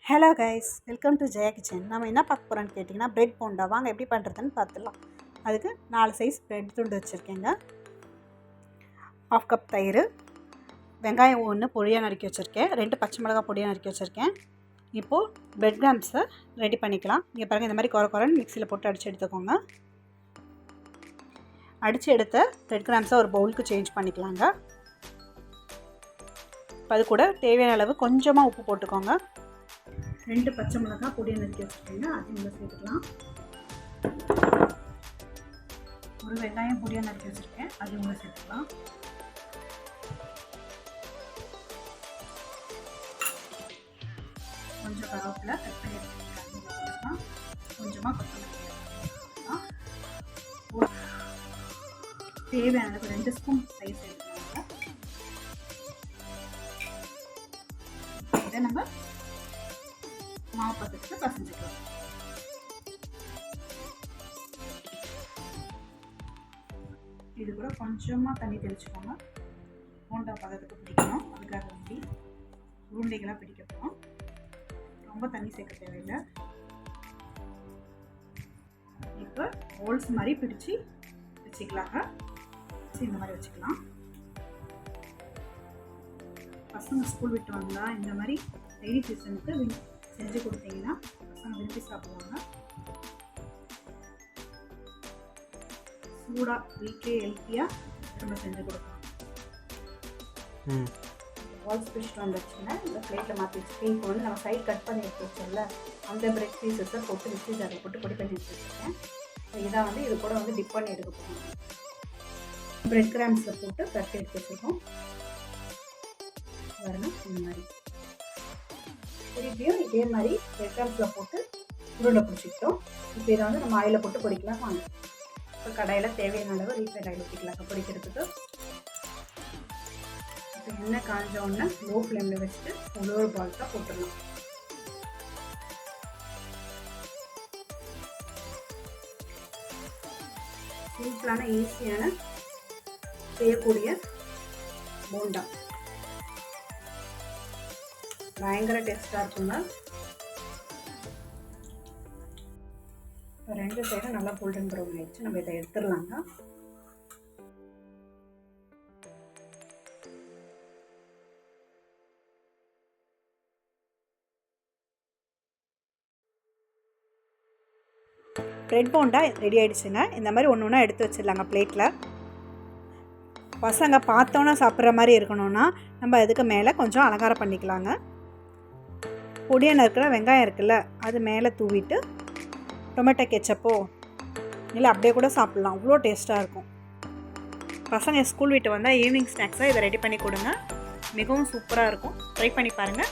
Hello guys, welcome to Jaya kitchen. நம்ம என்ன பார்க்க போகிறோன்னு கேட்டிங்கன்னா, பிரெட் போண்டா. வாங்க எப்படி பண்ணுறதுன்னு பார்த்துடலாம். அதுக்கு 4 சைஸ் பிரெட் துண்டு வச்சுருக்கேங்க, 1/2 கப் தயிர், வெங்காயம் 1 பொடியாக நறுக்கி வச்சுருக்கேன், 2 பச்சை மிளகாய் பொடியாக நறுக்கி வச்சுருக்கேன். இப்போது பிரெட் கிராம்ஸை ரெடி பண்ணிக்கலாம். இங்கே பாருங்கள், இந்த மாதிரி குறைன்னு மிக்சியில் போட்டு அடித்து எடுத்துக்கோங்க. அடித்து எடுத்த பிரெட் கிராம்ஸை ஒரு பவுலுக்கு சேஞ்ச் பண்ணிக்கலாங்க. இப்போ அது கூட தேவையான அளவு கொஞ்சமாக உப்பு போட்டுக்கோங்க. 2 பச்சை மிளகாய் பொடியை நறுக்கி வச்சுருக்கேங்க, அது உள்ள சேர்த்துக்கலாம். ஒரு வெங்காயம் பொடியாக நறுக்கி வச்சுருக்கேன், அது உள்ள சேர்த்துக்கலாம். கொஞ்சம் கருவேப்பிலை கட் பண்ணி எடுத்துக்கலாம். கொஞ்சமாக கொத்தமல்லி எடுத்துக்கலாம். தேவையான அளவு 2 ஸ்பூன் தயிர் சேர்த்துக்கலாங்க. இதை நம்ம மாவு பதத்துக்கு பசஞ்சுக்கலாம். இது கூட கொஞ்சமாக தண்ணி தெளிச்சுக்கோங்க. போண்டா பதத்துக்கு பிடிக்கணும், அதுக்காக வேண்டி உருண்டைகளாக பிடிக்க போகிறோம். ரொம்ப தண்ணி சேர்க்க தேவையில்லை. இப்போ ஹோல்ஸ் மாதிரி பிடிச்சி வச்சுக்கலாங்க. இந்த மாதிரி வச்சுக்கலாம். பசங்க ஸ்கூல் விட்டு வந்தால் இந்த மாதிரி ரெய்னி சீசனுக்கு செஞ்சு கொடுத்தீங்கன்னா பசங்க விரும்பி சாப்பிடுவாங்க. சூடாக வீட்லேயே ஹெல்த்தியாக நம்ம செஞ்சு கொடுப்போம். பால்ஸ் பிடிச்சிட்டு வந்துச்சுன்னா இந்த பிளேட்டில் மாற்றி வச்சுருக்கேன். இப்போ வந்து நம்ம சைட் கட் பண்ணி எடுத்து வச்சோம்ல, அந்த பிரெட் பீசஸை போட்டு மிக்ஸி ஜாரில் போட்டு பொடி பண்ணி வச்சுருக்கேன். இதை வந்து இது கூட வந்து டிப் பண்ணி எடுக்க போகிறோம். பிரெட் கிராம்ஸில் போட்டு கட்டி எடுத்து வச்சுருக்கோம். வரணும் இந்த மாதிரி திருப்பியும் இதே மாதிரி பிரெட் கிராம்ஸில் போட்டு உருண்டை பிடிச்சிக்கிட்டோம். இப்போ இதை வந்து நம்ம ஆயிலில் போட்டு பொரிக்கலாம். வாங்க, இப்போ கடாயில் தேவையான அளவு ரீஃபைண்ட் ஆயில் ஊற்றிக்கலாம் பொரிக்கிறதுக்கு. இப்போ எண்ணெய் காஞ்ச உடனே லோ ஃப்ளேமில் வச்சுட்டு ஒரு பால்ஸாக போட்டுடலாம். சிம்பிளான ஈஸியான செய்யக்கூடிய போண்டா, பயங்கர டேஸ்ட்டாக இருக்குங்க. இப்போ 2 சைடும் நல்லா கோல்டன் ப்ரௌன் ஆயிடுச்சு. நம்ம இதை எடுத்துடலாங்க. பிரெட் போண்டா ரெடி ஆகிடுச்சுங்க. இந்த மாதிரி ஒன்று ஒன்றா எடுத்து வச்சிடலாங்க பிளேட்டில். பசங்க பார்த்தோன்னா சாப்பிட்ற மாதிரி இருக்கணும்னா நம்ம அதுக்கு மேலே கொஞ்சம் அலங்காரம் பண்ணிக்கலாங்க. பொடியாக நறுக்கிற வெங்காயம் இருக்குல்ல, அது மேலே தூவிட்டு டொமேட்டோ கெச்சப்போ இல்லை அப்படியே கூட சாப்பிட்லாம். அவ்வளோ டேஸ்ட்டாக இருக்கும். பசங்க ஸ்கூல் விட்டு வந்தால் ஈவினிங் ஸ்நாக்ஸாக இதை ரெடி பண்ணி கொடுங்க. மிகவும் சூப்பராக இருக்கும். ட்ரை பண்ணி பாருங்கள்.